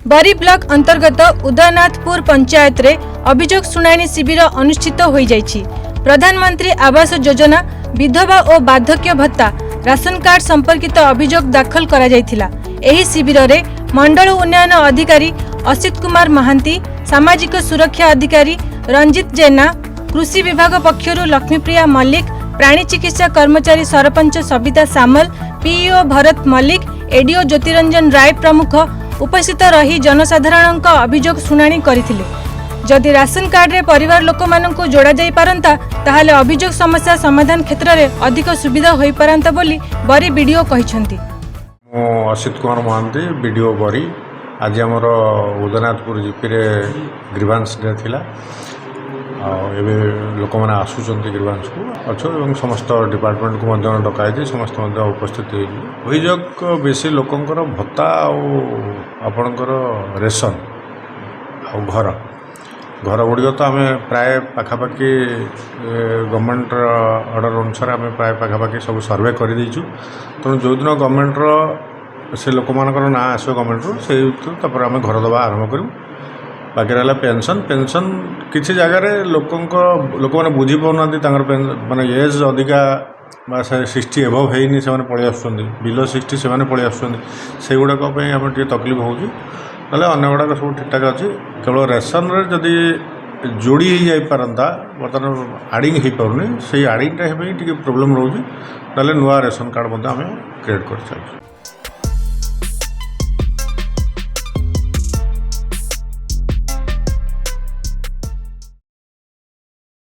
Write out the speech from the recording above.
बरी ब्लॉक अंतर्गत उदयनाथपुर पंचायत रे अभियोग शुणाणी शिविर अनुष्ठित होई जाइछि। प्रधानमंत्री आवास योजना, विधवा और बार्धक्य भत्ता, राशन कार्ड संपर्कित अभियोग दाखल करा जाइथिला। एही शिविर रे मंडल उन्नयन अधिकारी असित कुमार महांती, सामाजिक सुरक्षा अधिकारी रंजित जेना, कृषि विभाग पक्षरु लक्ष्मीप्रिया मल्लिक, प्राणी चिकित्सा कर्मचारी सरपंच सबिता सामल, पीईओ भरत मल्लिक, एडीओ ज्योतिरंजन राय प्रमुख उपस्थित रही जनसाधारण अभियोग शुणाणी करथिले। जदि राशन कार्ड रे परिवार लोक माननकु जोड़ा जाई पारंता ताहाले अभियोग समस्या समाधान क्षेत्र रे अधिक सुविधा होई पारंता बोली बरी वीडियो कहिसंती। मो असित कुमार महांती वीडियो बरी आज हमर उदयनाथपुर जीपी रे ग्रीवांस डे थिला। एबे लोक माने आसुचंती ग्रीवांस को अच्छो एवं समस्त डिपार्टमेंट को मध्य डकाई समस्त मध्य उपस्थित अभियोग बेसी लोकंकर भत्ता आपणकर रेशन आ घर गुड़िक तो आम प्राय पाखापाखि गवर्नमेंट ऑर्डर अनुसार आम प्राय पाखापाखि सब सर्वे कर देचु। तेणु जो दिन गवर्नमेंट से लोक मानकर ना आसो गवर्नमेंट से आम घर दबा आरंभ करूँ। बाकी रहा पेंशन पेंशन किसी जगार लोक मैंने बुझी पाना माने एज अधिका 60 एभव है से पलि आस बिलो 60 से पलि आस गुड़ाक आम तकलीफ हो अन्य गुड़ाक सब ठीक ठाक अच्छी। केवल रेसन जदि जोड़ी हो जाता बर्तमान आडिंग हो पारनी से आडिंगटा प्रोब्लेम रोचे नुआ रेसन कार्ड आम क्रिएट कर।